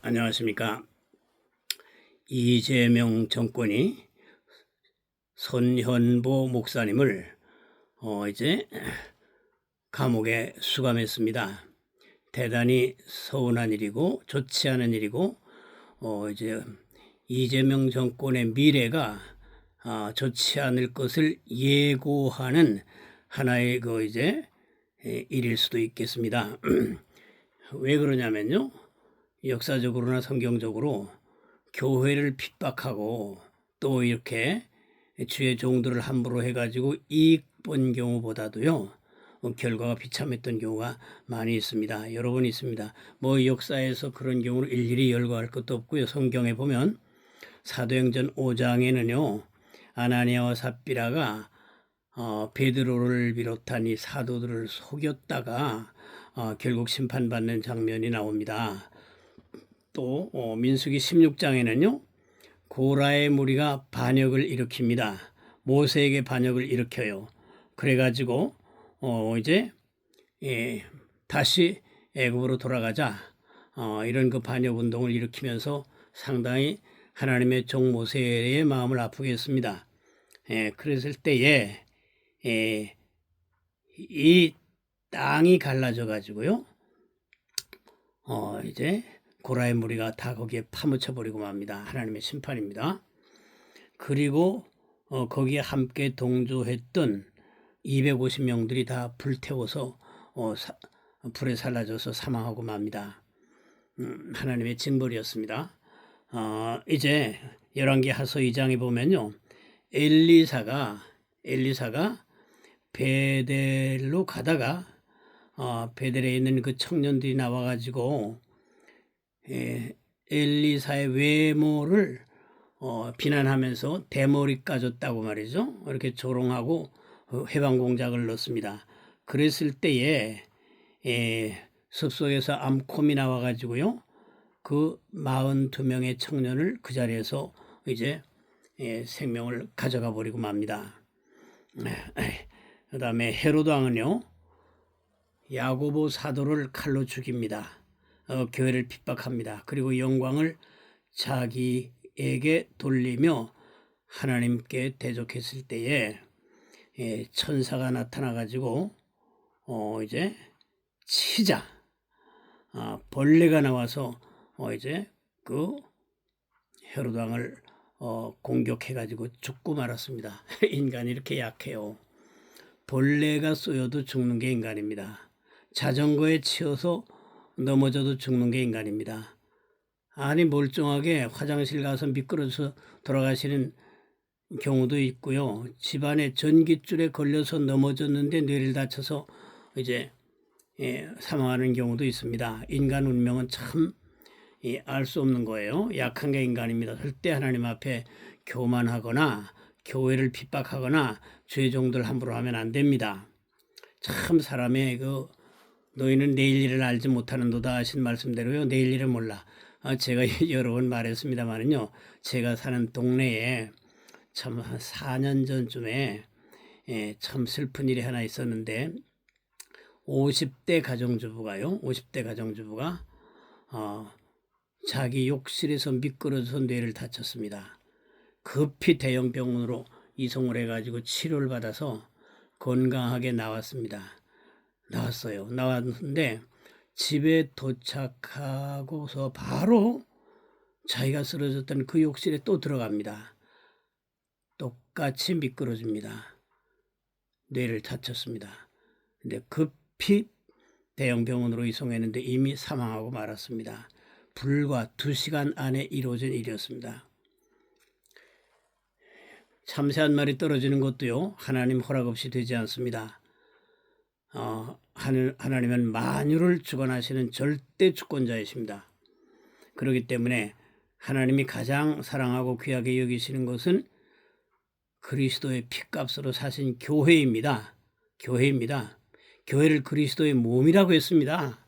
안녕하십니까. 이재명 정권이 손현보 목사님을 이제 감옥에 수감했습니다. 대단히 서운한 일이고 좋지 않은 일이고 이제 이재명 정권의 미래가 좋지 않을 것을 예고하는 하나의 이제 일일 수도 있겠습니다. 왜 그러냐면요. 역사적으로나 성경적으로 교회를 핍박하고 또 이렇게 주의 종들을 함부로 해가지고 이익 본 경우보다도요, 결과가 비참했던 경우가 많이 있습니다. 여러 번 있습니다. 뭐 역사에서 그런 경우를 일일이 열거할 것도 없고요. 성경에 보면 사도행전 5장에는요, 아나니아와 삽비라가 베드로를 비롯한 이 사도들을 속였다가 결국 심판받는 장면이 나옵니다. 또 민수기 16장에는요. 고라의 무리가 반역을 일으킵니다. 모세에게 반역을 일으켜요. 그래가지고 이제 다시 애굽으로 돌아가자 이런 그 반역 운동을 일으키면서 상당히 하나님의 종 모세의 마음을 아프게 했습니다. 그랬을 때에 이 땅이 갈라져 가지고요. 이제 고라의 무리가 다 거기에 파묻혀 버리고 맙니다. 하나님의 심판입니다. 그리고 거기에 함께 동조했던 250명들이 다 불태워서 불에 살라져서 사망하고 맙니다. 하나님의 징벌이었습니다. 이제 열왕기하서 2장에 보면요. 엘리사가 베델로 가다가 베델에 있는 그 청년들이 나와가지고 엘리사의 외모를 비난하면서 대머리 까졌다고 말이죠. 이렇게 조롱하고 해방 공작을 넣습니다. 그랬을 때에 숲속에서 암콤이 나와가지고요. 그 42명의 청년을 그 자리에서 이제 생명을 가져가 버리고 맙니다. 그 다음에 헤로드 왕은요. 야고보 사도를 칼로 죽입니다. 교회를 핍박합니다. 그리고 영광을 자기에게 돌리며 하나님께 대적했을 때에 천사가 나타나 가지고 이제 치자 벌레가 나와서 이제 그 헤로드 왕을 공격해 가지고 죽고 말았습니다. 인간이 이렇게 약해요. 벌레가 쏘여도 죽는 게 인간입니다. 자전거에 치여서 넘어져도 죽는 게 인간입니다. 아니 멀쩡하게 화장실 가서 미끄러져서 돌아가시는 경우도 있고요. 집안에 전깃줄에 걸려서 넘어졌는데 뇌를 다쳐서 이제 사망하는 경우도 있습니다. 인간 운명은 참 알 수 없는 거예요. 약한 게 인간입니다. 절대 하나님 앞에 교만하거나 교회를 핍박하거나 주의 종들 함부로 하면 안 됩니다. 참 사람의 너희는 내일 일을 알지 못하는도다 하신 말씀대로요. 내일 일을 몰라. 제가 여러 번 말했습니다만은요. 제가 사는 동네에 참 한 4년 전쯤에 참 슬픈 일이 하나 있었는데 50대 가정주부가요. 50대 가정주부가 자기 욕실에서 미끄러져서 뇌를 다쳤습니다. 급히 대형 병원으로 이송을 해가지고 치료를 받아서 건강하게 나왔어요. 나왔는데 집에 도착하고서 바로 자기가 쓰러졌던 그 욕실에 또 들어갑니다. 똑같이 미끄러집니다. 뇌를 다쳤습니다. 근데 급히 대형 병원으로 이송했는데 이미 사망하고 말았습니다. 불과 2시간 안에 이루어진 일이었습니다. 참새 한 마리 떨어지는 것도요. 하나님 허락 없이 되지 않습니다. 하나님은 만유를 주관하시는 절대 주권자이십니다. 그렇기 때문에 하나님이 가장 사랑하고 귀하게 여기시는 것은 그리스도의 피값으로 사신 교회입니다. 교회를 그리스도의 몸이라고 했습니다.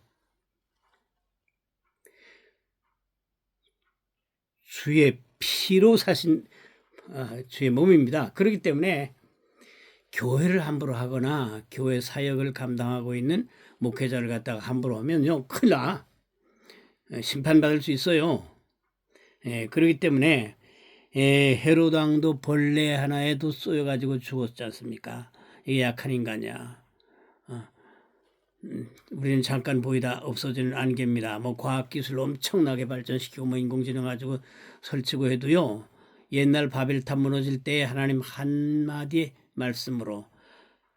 주의 피로 사신 주의 몸입니다. 그렇기 때문에 교회를 함부로 하거나 교회 사역을 감당하고 있는 목회자를 갖다가 함부로 하면요. 큰일 나. 심판받을 수 있어요. 그렇기 때문에 헤롯 왕도 벌레 하나에도 쏘여가지고 죽었지 않습니까? 이게 약한 인간이야. 우리는 잠깐 보이다 없어지는 안개입니다. 뭐 과학기술 엄청나게 발전시키고 뭐 인공지능 가지고 설치고 해도요. 옛날 바벨탑 무너질 때 하나님 한마디 말씀으로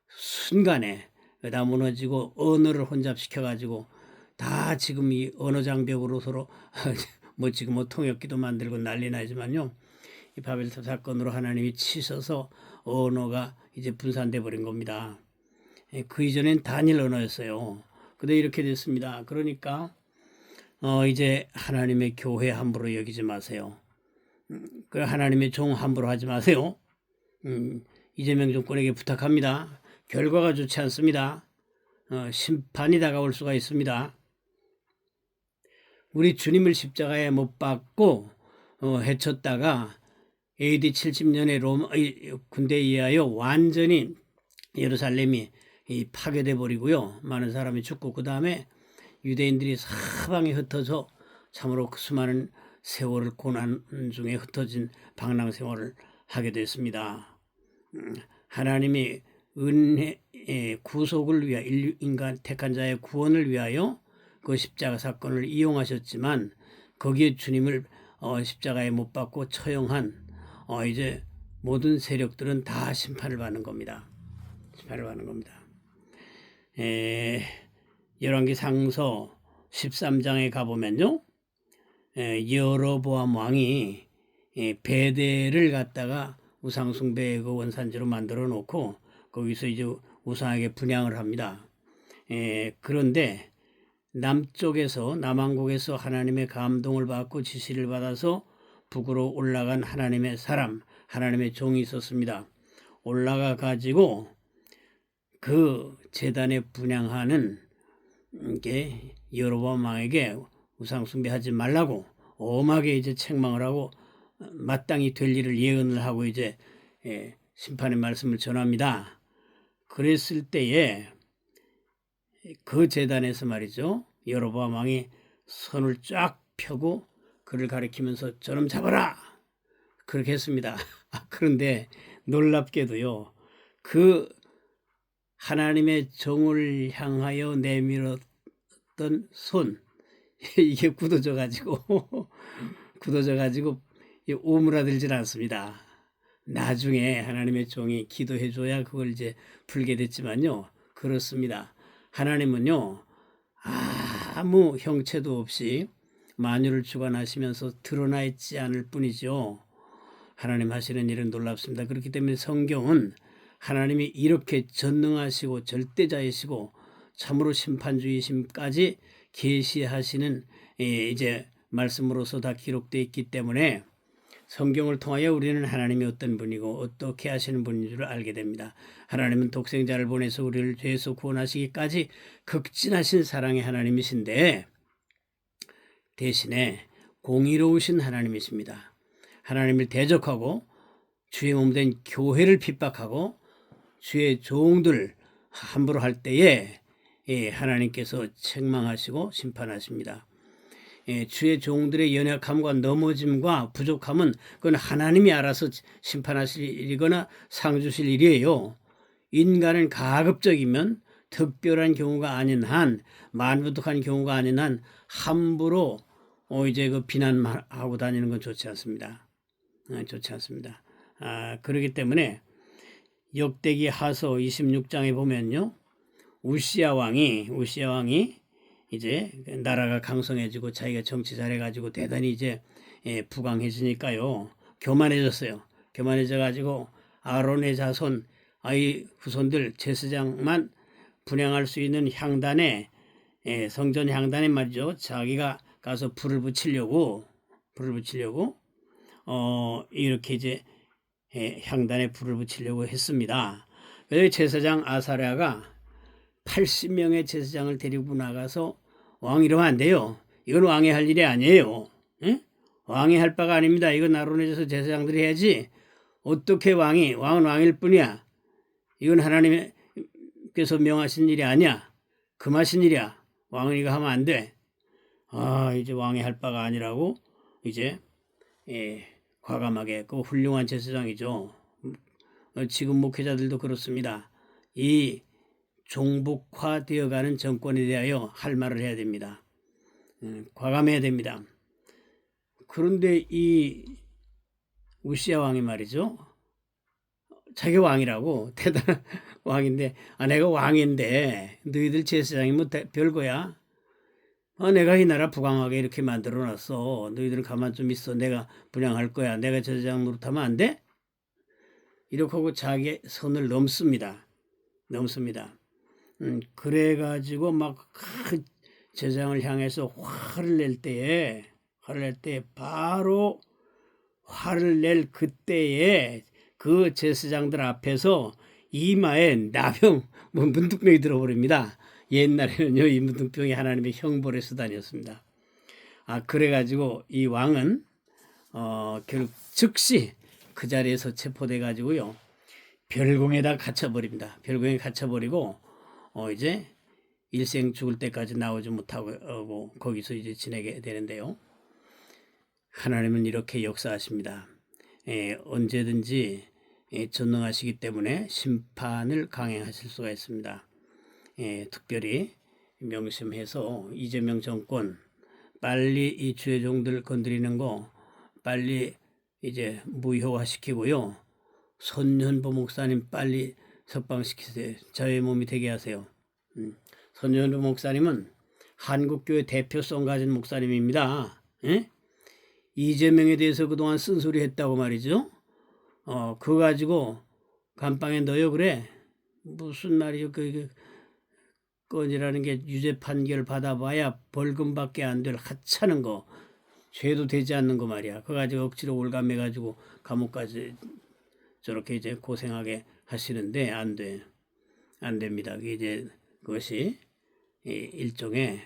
순간에 다 무너지고 언어를 혼잡시켜가지고 다 지금 이 언어 장벽으로 서로 뭐 지금 뭐 통역기도 만들고 난리 나지만요. 이 바벨탑 사건으로 하나님이 치셔서 언어가 이제 분산돼 버린 겁니다. 그 이전엔 단일 언어였어요. 근데 이렇게 됐습니다. 그러니까 이제 하나님의 교회 함부로 여기지 마세요. 그 하나님의 종 함부로 하지 마세요. 이재명 정권에게 부탁합니다. 결과가 좋지 않습니다. 심판이 다가올 수가 있습니다. 우리 주님을 십자가에 못 박고 해쳤다가 AD 70년에 로마 군대에 의하여 완전히 예루살렘이 파괴돼 버리고요. 많은 사람이 죽고 그 다음에 유대인들이 사방에 흩어져 참으로 그 수많은 세월을 고난 중에 흩어진 방랑 생활을 하게 됐습니다. 하나님이 은혜 구속을 위하여 인간 택한 자의 구원을 위하여 그 십자가 사건을 이용하셨지만 거기에 주님을 십자가에 못 박고 처형한 이제 모든 세력들은 다 심판을 받는 겁니다. 심판을 받는 겁니다. 열왕기상서 13장에 가보면요. 여로보암 왕이 베델을 갖다가 우상숭배의 그 원산지로 만들어 놓고 거기서 이제 우상에게 분향을 합니다. 그런데 남쪽에서 남왕국에서 하나님의 감동을 받고 지시를 받아서 북으로 올라간 하나님의 사람, 하나님의 종이 있었습니다. 올라가 가지고 그 제단에 분향하는 게 여로보암 왕에게 우상 숭배하지 말라고 엄하게 이제 책망을 하고 마땅히 될 일을 예언을 하고 이제 심판의 말씀을 전합니다. 그랬을 때에 그 제단에서 말이죠. 여로보암 왕이 손을 쫙 펴고 그를 가리키면서 저놈 잡아라 그렇게 했습니다. 그런데 놀랍게도요. 그 하나님의 종을 향하여 내밀었던 손 이게 굳어져 가지고 오므라들질 않습니다. 나중에 하나님의 종이 기도해 줘야 그걸 이제 풀게 됐지만요. 그렇습니다. 하나님은요. 아무 형체도 없이 만유를 주관하시면서 드러나 있지 않을 뿐이죠. 하나님 하시는 일은 놀랍습니다. 그렇기 때문에 성경은 하나님이 이렇게 전능하시고 절대자이시고 참으로 심판주의심까지 계시하시는 이제 말씀으로서 다 기록되어 있기 때문에 성경을 통하여 우리는 하나님이 어떤 분이고 어떻게 하시는 분인 줄 알게 됩니다. 하나님은 독생자를 보내서 우리를 죄에서 구원하시기까지 극진하신 사랑의 하나님이신데 대신에 공의로우신 하나님이십니다. 하나님을 대적하고 주의 몸된 교회를 핍박하고 주의 종들 함부로 할 때에 하나님께서 책망하시고 심판하십니다. 주의 종들의 연약함과 넘어짐과 부족함은 그건 하나님이 알아서 심판하실 일이거나 상 주실 일이에요. 인간은 가급적이면 특별한 경우가 아닌 한, 만부득한 경우가 아닌 한 함부로 이제 그 비난하고 다니는 건 좋지 않습니다. 좋지 않습니다. 그렇기 때문에 역대기 하서 26장에 보면요. 우시야 왕이 이제 나라가 강성해지고 자기가 정치 잘해가지고 대단히 이제 부강해지니까요. 교만해졌어요. 교만해져가지고 아론의 자손 아이 후손들 제사장만 분향할 수 있는 향단에 성전 향단에 말이죠. 자기가 가서 불을 붙이려고 이렇게 이제 향단에 불을 붙이려고 했습니다. 그래서 제사장 아사랴가 80명의 제사장을 데리고 나가서 왕 이러면 안 돼요. 이건 왕이 할 일이 아니에요. 응? 왕이 할 바가 아닙니다. 이건 아론에서 제사장들이 해야지. 어떻게 왕은 왕일 뿐이야. 이건 하나님께서 명하신 일이 아니야. 금하신 일이야. 왕은 이거 하면 안 돼. 이제 왕이 할 바가 아니라고 이제 과감하게 그 훌륭한 제사장이죠. 지금 목회자들도 그렇습니다. 이 종북화되어가는 정권에 대하여 할 말을 해야 됩니다. 과감해야 됩니다. 그런데 이 우시야 왕이 말이죠. 자기 왕이라고 대단한 왕인데 내가 왕인데 너희들 제사장이 뭐 별거야. 내가 이 나라 부강하게 이렇게 만들어놨어. 너희들은 가만 좀 있어. 내가 분양할 거야. 내가 제사장 노릇하면 안 돼? 이렇게 하고 자기 선을 넘습니다. 그래가지고 막 제사장을 향해서 화를 낼 때에 바로 화를 낼 그때에 그 제사장들 앞에서 이마에 나병, 문둥병이 들어버립니다. 옛날에는요, 이 문둥병이 하나님의 형벌의 수단이었습니다. 그래가지고 이 왕은 결국 즉시 그 자리에서 체포돼 가지고요, 별궁에다 갇혀버립니다. 별궁에 갇혀버리고 이제 일생 죽을 때까지 나오지 못하고 거기서 이제 지내게 되는데요. 하나님은 이렇게 역사하십니다. 언제든지 전능하시기 때문에 심판을 강행하실 수가 있습니다. 특별히 명심해서 이재명 정권 빨리 이 주의 종들 건드리는 거 빨리 이제 무효화시키고요. 손현보 목사님 빨리 석방시키세요. 저의 몸이 되게 하세요. 손현보 목사님은 한국교회 대표성 가진 목사님입니다. 이재명에 대해서 그동안 쓴소리 했다고 말이죠. 그거 가지고 감방에 넣어요 그래. 무슨 말이요. 건이라는 게 유죄 판결 받아봐야 벌금밖에 안 될 하찮은 거. 죄도 되지 않는 거 말이야. 그거 가지고 억지로 올감해가지고 감옥까지 저렇게 이제 고생하게 하시는데 안 돼. 안 됩니다. 이제 그것이 일종의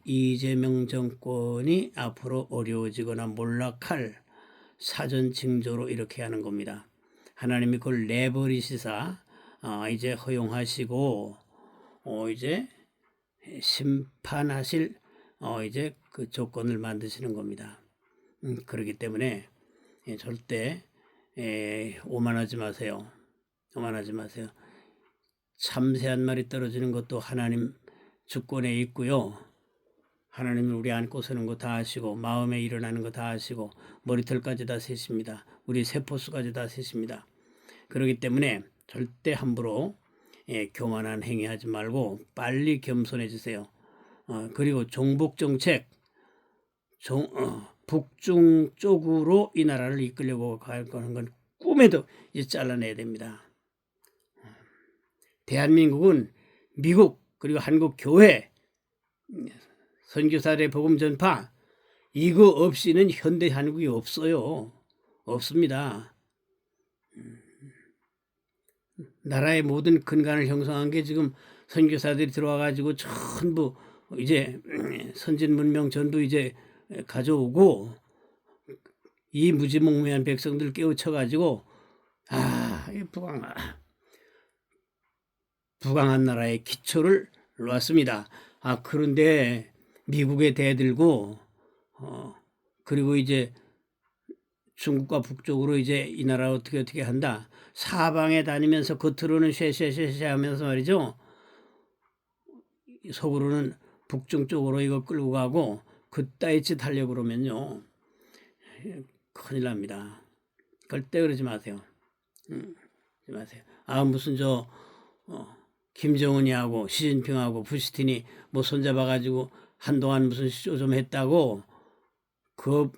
이재명 정권이 앞으로 어려워지거나 몰락할 사전 징조로 이렇게 하는 겁니다. 하나님이 그걸 내버리시사 이제 허용하시고 이제 심판하실 이제 그 조건을 만드시는 겁니다. 그렇기 때문에 절대 오만하지 마세요. 오만하지 마세요. 참새 한 마리 떨어지는 것도 하나님 주권에 있고요. 하나님은 우리 안고 서는 거 다 아시고 마음에 일어나는 거 다 아시고 머리털까지 다 세십니다. 우리 세포수까지 다 세십니다. 그렇기 때문에 절대 함부로 교만한 행위하지 말고 빨리 겸손해지세요. 그리고 종북정책 북중 쪽으로 이 나라를 이끌려고 가는 건 꿈에도 이제 잘라내야 됩니다. 대한민국은 미국 그리고 한국 교회 선교사들의 복음 전파 이거 없이는 현대 한국이 없어요. 없습니다. 나라의 모든 근간을 형성한 게 지금 선교사들이 들어와 가지고 전부 이제 선진 문명 전부 이제 가져오고 이 무지몽매한 백성들 깨우쳐 가지고 부강한 나라의 기초를 놓았습니다. 그런데 미국에 대들고 그리고 이제 중국과 북쪽으로 이제 이 나라 어떻게 한다. 사방에 다니면서 겉으로는 쉐쉐쉐쉐 하면서 말이죠. 속으로는 북중 쪽으로 이거 끌고 가고 그따위 짓 하려고 그러면요. 큰일 납니다. 절대 그러지 마세요. 무슨 김정은이하고 시진핑하고 푸시틴이 뭐 손잡아가지고 한동안 무슨 쇼 좀 했다고 그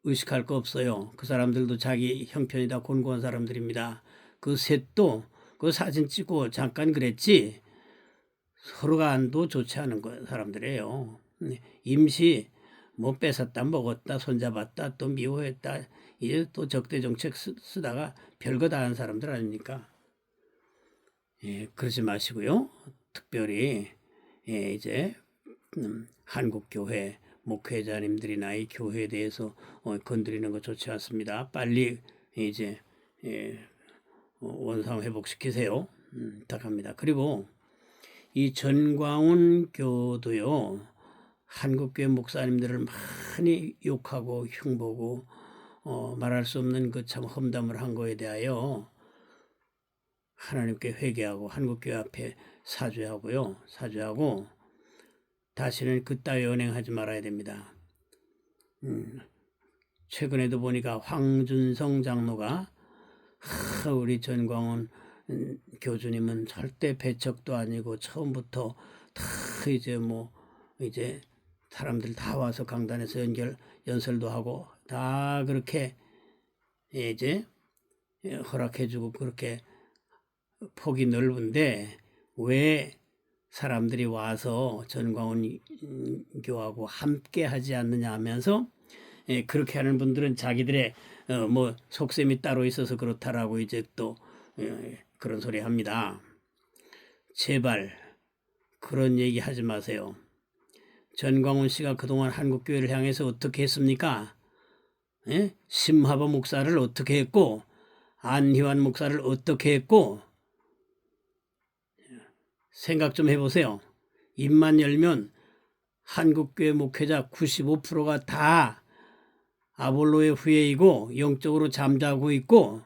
의식할 거 없어요. 그 사람들도 자기 형편이 다 곤고한 사람들입니다. 그 셋도 그 사진 찍고 잠깐 그랬지 서로가 안도 좋지 않은 사람들이에요. 임시 뭐 뺏었다 먹었다 손잡았다 또 미워했다 이제 또 적대 정책 쓰다가 별거 다 하는 사람들 아닙니까? 그러지 마시고요. 특별히 이제 한국 교회 목회자님들이나 이 교회에 대해서 건드리는 거 좋지 않습니다. 빨리 이제 원상 회복시키세요. 부탁합니다. 그리고 이 전광훈 교도요 한국교회 목사님들을 많이 욕하고 흉보고 말할 수 없는 그 참 험담을 한 거에 대하여 하나님께 회개하고 한국교회 앞에 사죄하고요. 사죄하고 다시는 그따위 언행하지 말아야 됩니다. 최근에도 보니까 황준성 장로가 우리 전광훈 교주님은 절대 배척도 아니고 처음부터 다 이제 사람들 다 와서 강단에서 연설도 하고 다 그렇게 이제 허락해주고 그렇게 폭이 넓은데 왜 사람들이 와서 전광훈 교하고 함께 하지 않느냐 하면서 그렇게 하는 분들은 자기들의 뭐 속셈이 따로 있어서 그렇다라고 이제 또 그런 소리 합니다. 제발 그런 얘기 하지 마세요. 전광훈 씨가 그동안 한국교회를 향해서 어떻게 했습니까? 심하버 목사를 어떻게 했고 안희환 목사를 어떻게 했고 생각 좀 해보세요. 입만 열면 한국교회 목회자 95%가 다 아볼로의 후예이고 영적으로 잠자고 있고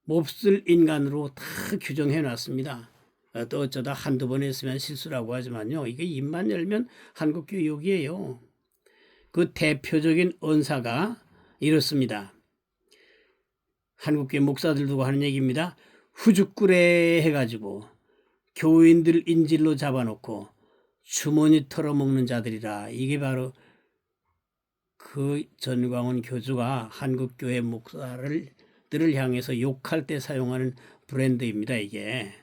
몹쓸 인간으로 다 규정해 놨습니다. 또 어쩌다 한두 번 했으면 실수라고 하지만요. 이게 입만 열면 한국교회 욕이에요. 그 대표적인 언사가 이렇습니다. 한국교회 목사들 두고 하는 얘기입니다. 후죽구레 해가지고 교인들 인질로 잡아놓고 주머니 털어먹는 자들이라. 이게 바로 그 전광훈 교주가 한국교회 목사들을 향해서 욕할 때 사용하는 브랜드입니다. 이게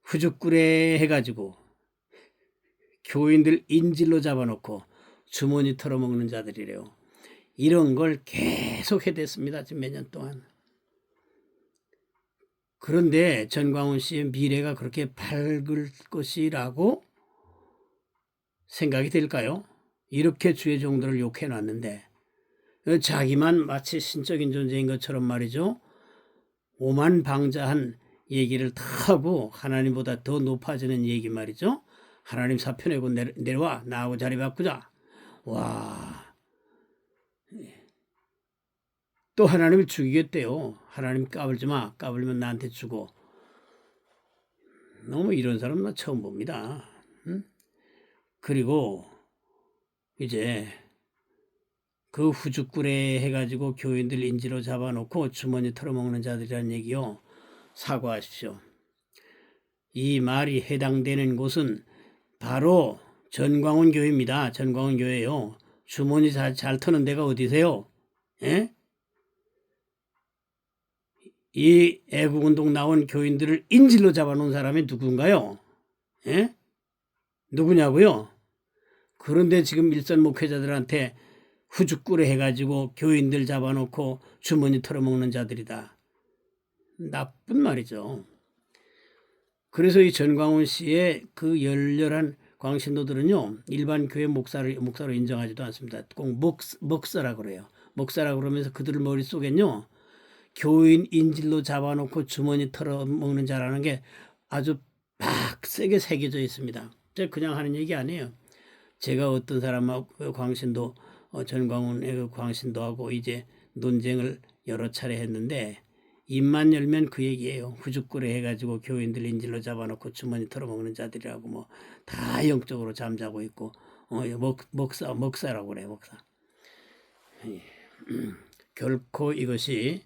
후죽구레 해가지고 교인들 인질로 잡아놓고 주머니 털어먹는 자들이래요. 이런 걸 계속 해댔습니다. 지금 몇 년 동안. 그런데 전광훈 씨의 미래가 그렇게 밝을 것이라고 생각이 될까요? 이렇게 주의 종들을 욕해놨는데 자기만 마치 신적인 존재인 것처럼 말이죠. 오만방자한 얘기를 다 하고 하나님보다 더 높아지는 얘기 말이죠. 하나님 사표 내고 내려와 나하고 자리 바꾸자. 와, 또 하나님을 죽이겠대요. 하나님 까불지 마. 까불면 나한테 주고. 너무 이런 사람 나 처음 봅니다. 그리고 이제 그 후죽구레 해가지고 교인들 인지로 잡아놓고 주머니 털어먹는 자들이라는 얘기요. 사과하십시오. 이 말이 해당되는 곳은 바로 전광훈 교회입니다. 전광훈 교회요. 주머니 잘 터는 데가 어디세요? 예? 이 애국운동 나온 교인들을 인질로 잡아놓은 사람이 누군가요? 예? 누구냐고요? 그런데 지금 일선 목회자들한테 후죽구레 해가지고 교인들 잡아놓고 주머니 털어먹는 자들이다. 나쁜 말이죠. 그래서 이 전광훈 씨의 그 열렬한 광신도들은요, 일반 교회 목사로 인정하지도 않습니다. 꼭 목사라고 그래요. 목사라고 그러면서 그들 머릿속엔요, 교인 인질로 잡아놓고 주머니 털어먹는 자라는 게 아주 빡세게 새겨져 있습니다. 제가 그냥 하는 얘기 아니에요. 제가 어떤 사람하고 광신도 전광훈의 그 광신도하고 이제 논쟁을 여러 차례 했는데 입만 열면 그 얘기예요. 후죽구레 해가지고 교인들 인질로 잡아놓고 주머니 털어먹는 자들이라고 뭐 다 영적으로 잠자고 있고 먹사라고 그래. 먹사. 결코 이것이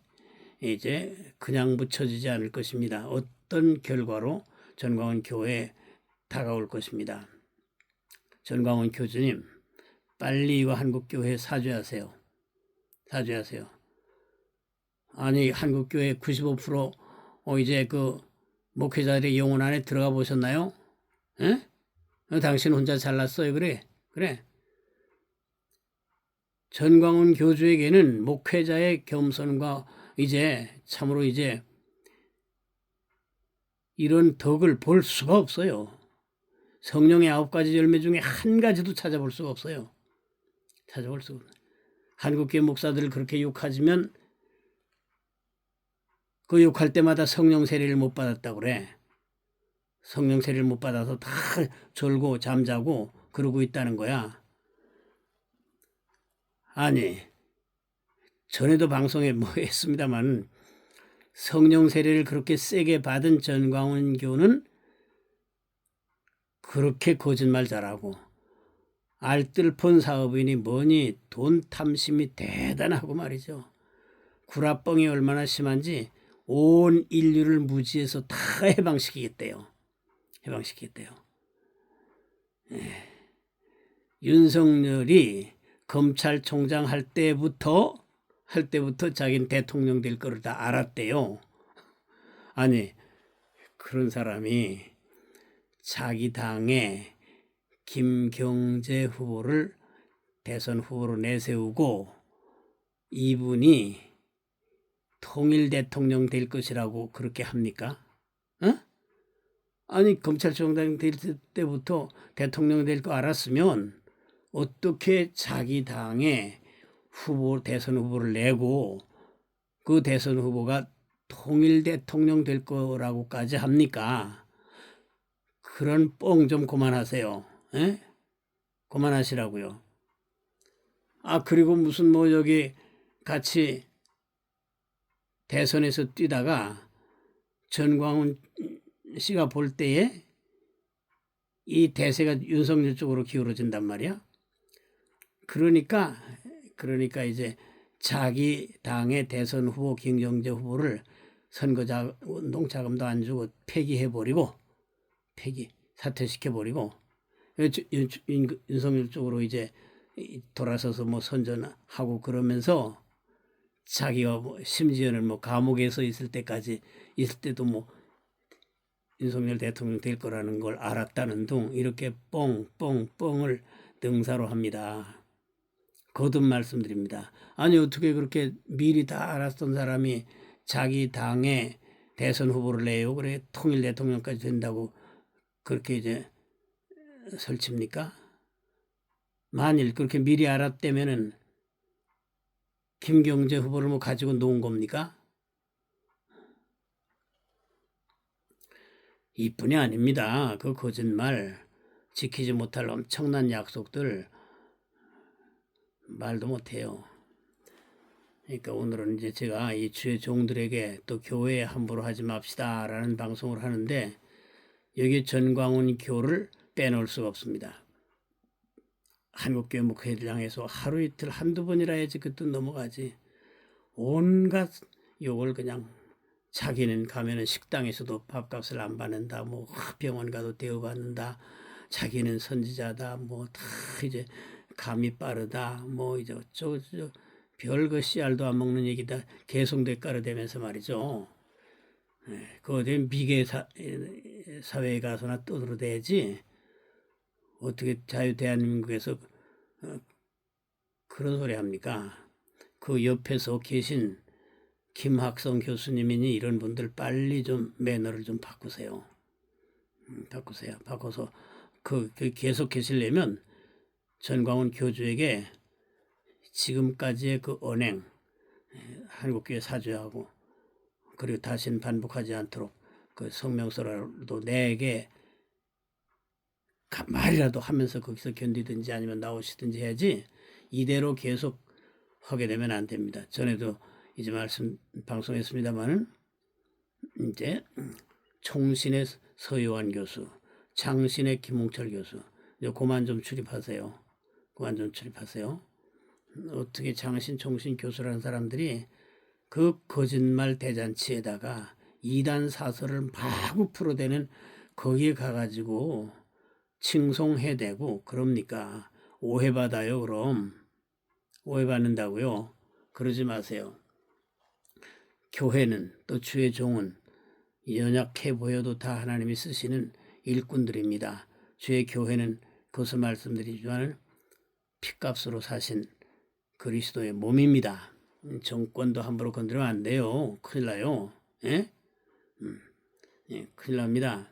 이제 그냥 붙여지지 않을 것입니다. 어떤 결과로 전광훈 교회에 다가올 것입니다. 전광훈 교주님, 빨리 이거 한국교회 사죄하세요. 사죄하세요. 아니 한국교회 95% 이제 그 목회자들의 영혼 안에 들어가 보셨나요? 에? 당신 혼자 잘났어요. 그래. 전광훈 교주에게는 목회자의 겸손과 이제 참으로 이제 이런 덕을 볼 수가 없어요. 성령의 9가지 열매 중에 한 가지도 찾아볼 수가 없어요. 찾아볼 수가 없어요. 한국교회 목사들을 그렇게 욕하지면 그 욕할 때마다 성령 세례를 못 받았다고 그래. 성령 세례를 못 받아서 다 졸고 잠자고 그러고 있다는 거야. 아니, 전에도 방송에 뭐 했습니다만 성령 세례를 그렇게 세게 받은 전광훈 교는 그렇게 거짓말 잘하고 알뜰폰 사업인이 뭐니 돈 탐심이 대단하고 말이죠. 구라뻥이 얼마나 심한지 온 인류를 무지해서 다 해방시키겠대요. 해방시키겠대요. 윤석열이 검찰총장 할 때부터 자기는 대통령 될 거를 다 알았대요. 아니, 그런 사람이 자기 당에 김경재 후보를 대선 후보로 내세우고 이분이 통일 대통령 될 것이라고 그렇게 합니까? 어? 아니, 검찰총장 될 때부터 대통령 될 거 알았으면 어떻게 자기 당에 대선 후보를 내고 그 대선 후보가 통일 대통령 될 거라고까지 합니까? 그런 뻥 좀 그만하세요. 에? 그만하시라고요. 아, 그리고 무슨 뭐 여기 같이 대선에서 뛰다가 전광훈 씨가 볼 때에 이 대세가 윤석열 쪽으로 기울어진단 말이야. 그러니까 이제 자기 당의 대선 후보 김경재 후보를 운동 자금도 안 주고 폐기해버리고 사퇴시켜버리고 윤석열 쪽으로 이제 돌아서서 뭐 선전하고 그러면서 자기가 뭐 심지어는 뭐 감옥에서 있을 때도 뭐 윤석열 대통령 될 거라는 걸 알았다는 둥 이렇게 뻥을 능사로 합니다. 거듭 말씀드립니다. 아니, 어떻게 그렇게 미리 다 알았던 사람이 자기 당의 대선 후보를 내요? 그래 통일 대통령까지 된다고 그렇게 이제 설칩니까? 만일 그렇게 미리 알았다면은 김경재 후보를 뭐 가지고 놓은 겁니까? 이뿐이 아닙니다. 그 거짓말, 지키지 못할 엄청난 약속들 말도 못해요. 그러니까 오늘은 이제 제가 이 주의 종들에게 또 교회에 함부로 하지 맙시다라는 방송을 하는데 여기 전광훈 교를 빼놓을 수가 없습니다. 한국교회 목회를 향해서 하루 이틀 한두 번이라 해야지 그것도 넘어가지. 온갖 욕을 그냥 자기는 가면은 식당에서도 밥값을 안 받는다. 뭐 병원 가도 대우받는다. 자기는 선지자다. 뭐 다 이제 감이 빠르다. 뭐 이제 별거 씨알도 안 먹는 얘기다. 개성대 깔아대면서 말이죠. 그거 어디 미개 사회에 가서나 떠들어대지. 어떻게 대한민국에서 그런 소리 합니까? 그 옆에서 계신 김학성 교수님이니 이런 분들 빨리 좀 매너를 좀 바꾸세요. 바꿔서 계속 계시려면 전광훈 교주에게 지금까지의 그 언행, 한국교회 사죄하고 그리고 다시는 반복하지 않도록 그 성명서라도 내게 말이라도 하면서 거기서 견디든지 아니면 나오시든지 해야지 이대로 계속 하게 되면 안 됩니다. 전에도 이제 방송했습니다만은 이제 총신의 서요한 교수, 장신의 김홍철 교수, 그만 좀 출입하세요. 어떻게 장신, 총신 교수라는 사람들이 그 거짓말 대잔치에다가 이단 사설을 마구 풀어대는 거기에 가가지고 칭송해대고 그럽니까? 오해받아요. 그럼 오해받는다고요? 그러지 마세요. 교회는 또 주의 종은 연약해 보여도 다 하나님이 쓰시는 일꾼들입니다. 주의 교회는 그것을 말씀드리지만 핏값으로 사신 그리스도의 몸입니다. 정권도 함부로 건드리면 안 돼요. 큰일 나요. 예? 큰일 납니다.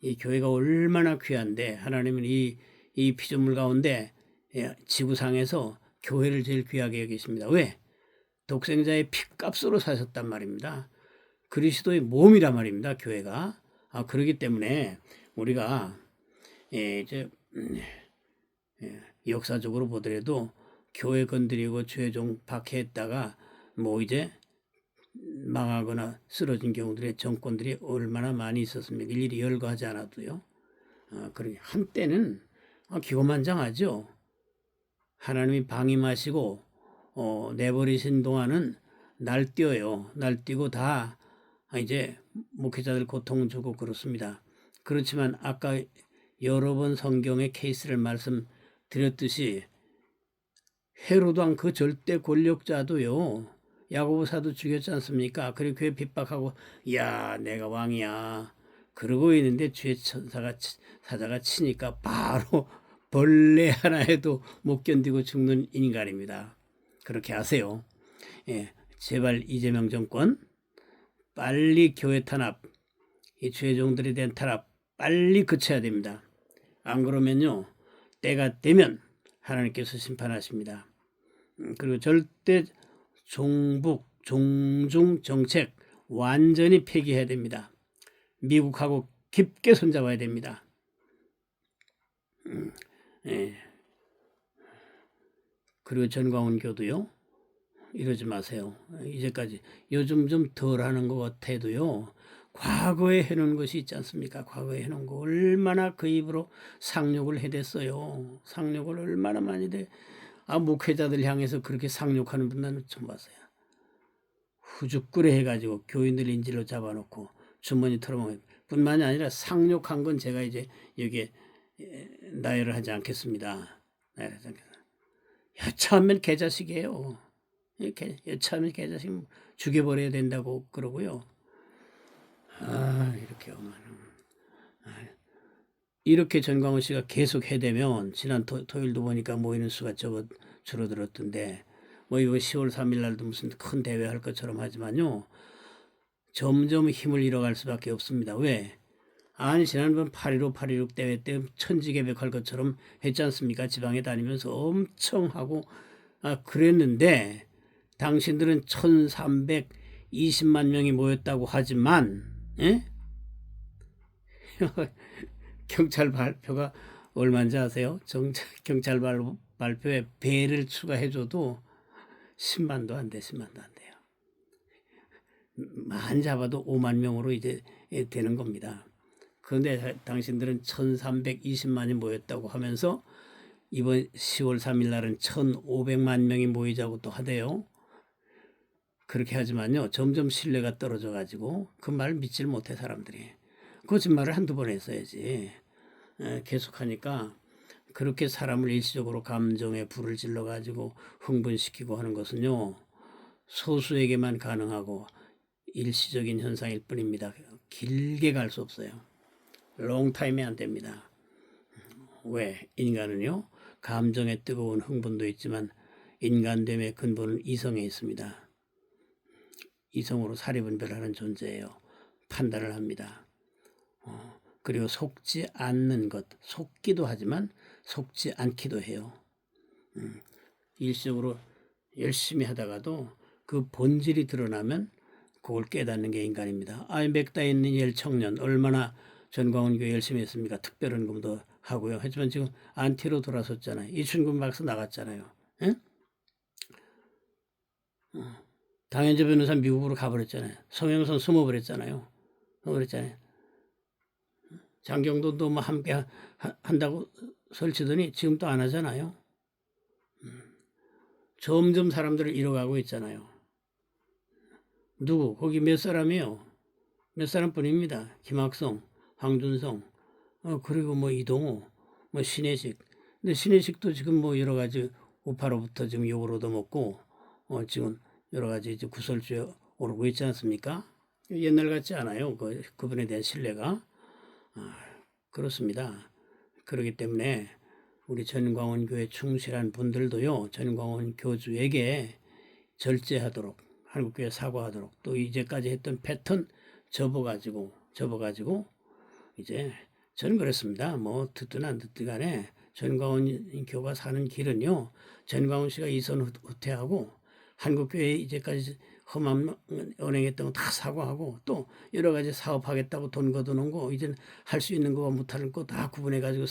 이 교회가 얼마나 귀한데 하나님은 이 피조물 가운데 지구상에서 교회를 제일 귀하게 여기십니다. 왜? 독생자의 피값으로 사셨단 말입니다. 그리스도의 몸이란 말입니다. 교회가. 그러기 때문에 우리가 이제 역사적으로 보더라도 교회 건드리고 최종 박해했다가 뭐 이제 망하거나 쓰러진 경우들의 정권들이 얼마나 많이 있었습니까? 일일이 열거하지 않아도요. 그러게 한때는 기고만장하죠. 하나님이 방임하시고 내버리신 동안은 날뛰어요. 날뛰고 다 이제 목회자들 고통 주고 그렇습니다. 그렇지만 아까 여러 번 성경의 케이스를 말씀드렸듯이 헤로도 왕 그 절대 권력자도요. 야고보 사도 죽였지 않습니까? 그리고 그에 핍박하고 야 내가 왕이야 그러고 있는데 주의 사자가 치니까 바로 벌레 하나에도 못 견디고 죽는 인간입니다. 그렇게 하세요. 제발 이재명 정권 빨리 교회 탄압, 이 죄종들에 대한 탄압 빨리 그쳐야 됩니다. 안 그러면요 때가 되면 하나님께서 심판하십니다. 그리고 절대 종중 정책 완전히 폐기해야 됩니다. 미국하고 깊게 손잡아야 됩니다. 그리고 전광훈 교도요. 이러지 마세요. 이제까지 요즘 좀 덜 하는 것 같아도요. 과거에 해놓은 것이 있지 않습니까? 과거에 해놓은 거 얼마나 그 입으로 상욕을 해댔어요. 상욕을 얼마나 많이 돼. 목회자들 향해서 그렇게 상욕하는 분 나는 처음 봤어요. 후죽꾸레 해가지고 교인들 인질로 잡아놓고 주머니 털어먹을 뿐만이 아니라 상욕한 건 제가 이제 여기에 나열을 하지 않겠습니다. 여차하면 개자식이에요. 여차하면 개자식 죽여버려야 된다고 그러고요. 이렇게 이렇게 전광훈 씨가 계속 해대면 지난 토요일도 보니까 모이는 수가 줄어들었던데 뭐 이번 10월 3일 날도 무슨 큰 대회 할 것처럼 하지만요. 점점 힘을 잃어갈 수밖에 없습니다. 왜? 지난번 8.15, 8.16 대회 때 천지개벽할 것처럼 했지 않습니까? 지방에 다니면서 엄청 하고 그랬는데 당신들은 1320만 명이 모였다고 하지만 경찰 발표가 얼마인지 아세요? 경찰 발표에 배를 추가해줘도 10만도 안 돼, 10만도 안 돼요. 만 잡아도 5만 명으로 이제 되는 겁니다. 그런데 당신들은 1320만이 모였다고 하면서 이번 10월 3일 날은 1500만 명이 모이자고 또 하대요. 그렇게 하지만요. 점점 신뢰가 떨어져 가지고 그 말 믿질 못해 사람들이. 거짓말을 한두 번 했어야지. 계속하니까 그렇게 사람을 일시적으로 감정에 불을 질러 가지고 흥분시키고 하는 것은요. 소수에게만 가능하고 일시적인 현상일 뿐입니다. 길게 갈 수 없어요. 롱타임이 안 됩니다. 왜? 인간은요. 감정에 뜨거운 흥분도 있지만 인간됨의 근본은 이성에 있습니다. 이성으로 사리분별하는 존재예요. 판단을 합니다. 그리고 속지 않는 것, 속기도 하지만 속지 않기도 해요. 일시적으로 열심히 하다가도 그 본질이 드러나면 그걸 깨닫는 게 인간입니다. 맥다 있는 열 청년 얼마나 전광훈 교회 열심히 했습니까? 특별헌금도 하고요. 하지만 지금 안티로 돌아섰잖아요. 이춘근 박사 나갔잖아요. 당연재 변호사 미국으로 가버렸잖아요. 성형선 숨어버렸잖아요. 장경돈도 뭐 함께 한다고 설치더니 지금 또 안 하잖아요. 점점 사람들을 잃어가고 있잖아요. 누구? 거기 몇 사람이요? 몇 사람뿐입니다. 김학성, 황준성, 그리고 뭐 이동호, 뭐 신혜식. 근데 신혜식도 지금 뭐 여러 가지 우파로부터 지금 욕을 얻어먹고 지금 여러 가지 이제 구설주에 오르고 있지 않습니까? 옛날 같지 않아요. 그분에 대한 신뢰가. 그렇습니다. 그렇기 때문에 우리 전광훈 교회 충실한 분들도요. 전광훈 교주에게 절제하도록 한국교회 사과하도록 또 이제까지 했던 패턴 접어가지고 이제 저는 그렇습니다. 뭐 듣든 안 듣든 간에 전광훈 교가 사는 길은요. 전광훈 씨가 이선 후퇴하고 한국교회 이제까지 험한 은행에 있던 거 다 사과하고 또 여러 가지 사업하겠다고 돈 걷어놓은 거 이제는 할 수 있는 거와 못하는 거 다 구분해가지고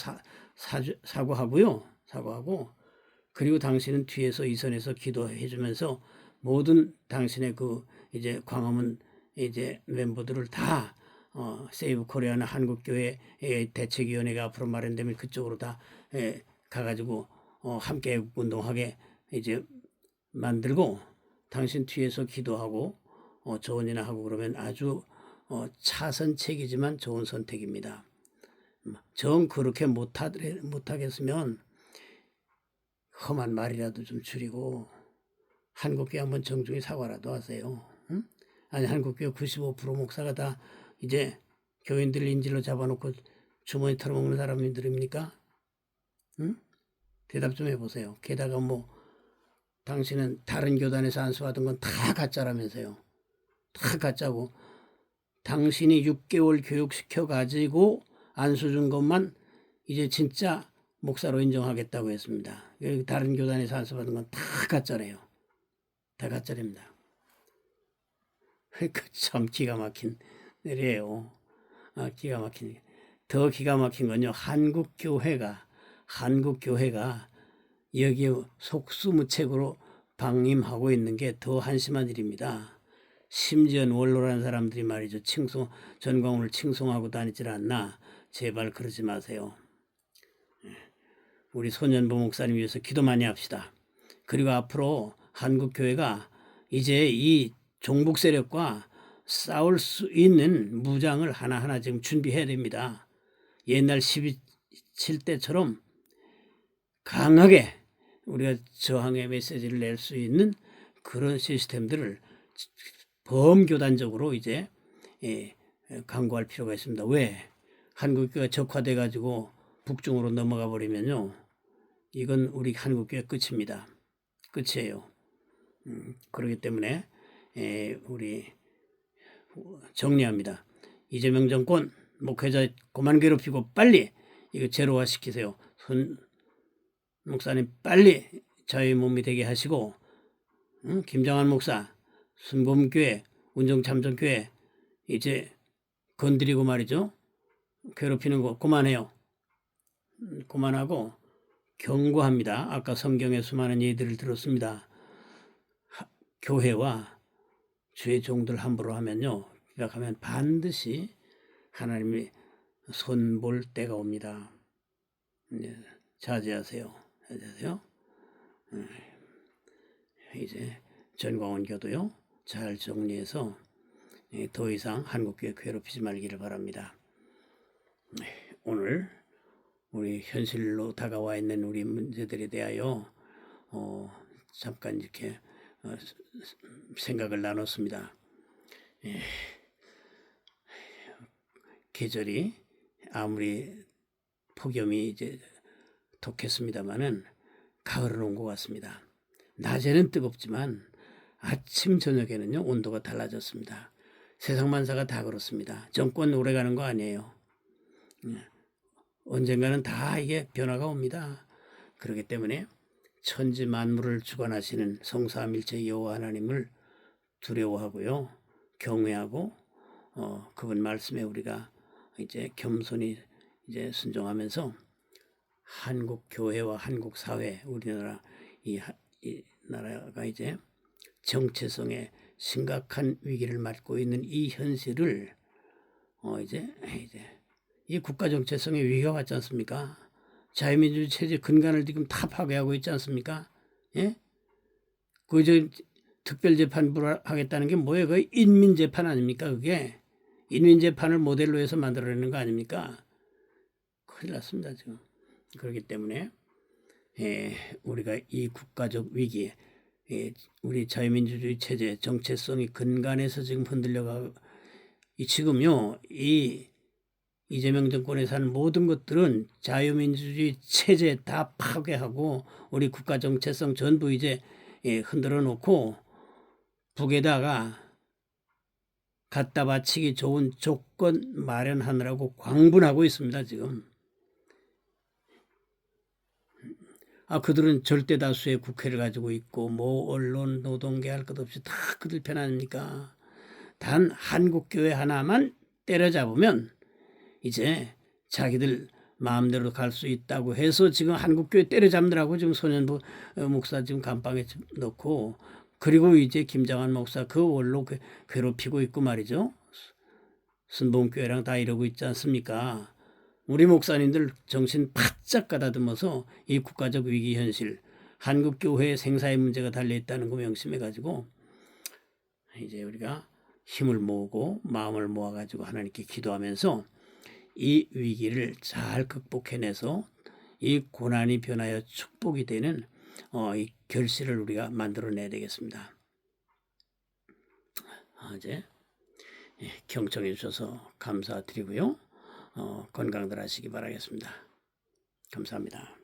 사과하고요. 사과하고 그리고 당신은 뒤에서 이 선에서 기도해 주면서 모든 당신의 그 이제 광화문 이제 멤버들을 다 세이브 코리아나 한국교회 대책위원회가 앞으로 마련되면 그쪽으로 다 가가지고 함께 운동하게 이제 만들고 당신 뒤에서 기도하고 조언이나 하고 그러면 아주 차선책이지만 좋은 선택입니다. 정 그렇게 못하겠으면 험한 말이라도 좀 줄이고 한국교회 한번 정중히 사과라도 하세요. 응? 아니 한국교회 95% 목사가 다 이제 교인들 인질로 잡아놓고 주머니 털어먹는 사람들입니까? 응? 대답 좀 해보세요. 게다가 뭐 당신은 다른 교단에서 안수하던 건 다 가짜라면서요. 다 가짜고 당신이 6개월 교육시켜 가지고 안수 준 것만 이제 진짜 목사로 인정하겠다고 했습니다. 다른 교단에서 안수받은 건 다 가짜래요. 다 가짜랍니다. 그러니까 참 기가 막힌 일이에요. 기가 막힌. 더 기가 막힌 건요. 한국교회가 여기에 속수무책으로 방임하고 있는 게 더 한심한 일입니다. 심지어 원로라는 사람들이 말이죠. 전광훈을 칭송하고 다니질 않나. 제발 그러지 마세요. 우리 손연보 목사님 위해서 기도 많이 합시다. 그리고 앞으로 한국교회가 이제 이 종북 세력과 싸울 수 있는 무장을 하나하나 지금 준비해야 됩니다. 옛날 12.7때처럼 강하게 우리가 저항의 메시지를 낼 수 있는 그런 시스템들을 범교단적으로 이제 강구할 필요가 있습니다. 왜? 한국교회가 적화돼 가지고 북중으로 넘어가 버리면요. 이건 우리 한국교회 끝입니다. 끝이에요. 그렇기 때문에 우리 정리합니다. 이재명 정권 목회자 그만 괴롭히고 빨리 이거 제로화 시키세요. 손 목사님 빨리 자유의 몸이 되게 하시고 김정한 목사 순범교회 운정참전교회 이제 건드리고 말이죠. 괴롭히는 거 그만해요. 그만하고 경고합니다. 아까 성경에 수많은 예들을 들었습니다. 교회와 주의 종들 함부로 하면요. 기각하면 반드시 하나님이 손볼 때가 옵니다. 자제하세요. 이제 전광훈 교도요. 잘 정리해서 더 이상 한국교회 괴롭히지 말기를 바랍니다. 오늘 우리 현실로 다가와 있는 우리 문제들에 대하여 잠깐 이렇게 생각을 나눴습니다. 계절이 아무리 폭염이 이제 덥겠습니다만은 가을을 온 것 같습니다. 낮에는 뜨겁지만 아침 저녁에는요 온도가 달라졌습니다. 세상 만사가 다 그렇습니다. 정권 오래 가는 거 아니에요. 언젠가는 다 이게 변화가 옵니다. 그렇기 때문에 천지 만물을 주관하시는 성삼일체 여호와 하나님을 두려워하고요, 경외하고 그분 말씀에 우리가 이제 겸손히 이제 순종하면서 한국 교회와 한국 사회, 우리나라 이 나라가 이제 정체성에 심각한 위기를 맞고 있는 이 현실을 이제 이 국가 정체성의 위기가 왔지 않습니까? 자유민주주의 체제 근간을 지금 다 파괴하고 있지 않습니까? 예? 그 특별재판부를 하겠다는 게 뭐예요? 그 인민재판 아닙니까? 그게 인민재판을 모델로 해서 만들어내는 거 아닙니까? 큰일 났습니다 지금. 그렇기 때문에 우리가 이 국가적 위기에 우리 자유민주주의 체제 정체성이 근간에서 지금 흔들려가고 지금요 이 이재명 정권에서 하는 모든 것들은 자유민주주의 체제 다 파괴하고 우리 국가 정체성 전부 이제 흔들어 놓고 북에다가 갖다 바치기 좋은 조건 마련하느라고 광분하고 있습니다 지금. 그들은 절대 다수의 국회를 가지고 있고 뭐 언론, 노동계 할 것 없이 다 그들 편 아닙니까? 단 한국교회 하나만 때려잡으면 이제 자기들 마음대로 갈 수 있다고 해서 지금 한국교회 때려잡느라고 지금 손현보 목사 지금 감방에 넣고, 그리고 이제 김장한 목사 그 원로 괴롭히고 있고 말이죠. 순복음교회랑 다 이러고 있지 않습니까? 우리 목사님들 정신 바짝 가다듬어서 이 국가적 위기 현실, 한국교회의 생사의 문제가 달려있다는 거 명심해가지고 이제 우리가 힘을 모으고 마음을 모아가지고 하나님께 기도하면서 이 위기를 잘 극복해내서 이 고난이 변하여 축복이 되는 이 결실을 우리가 만들어내야 되겠습니다. 이제 경청해 주셔서 감사드리고요. 건강들 하시기 바라겠습니다. 감사합니다.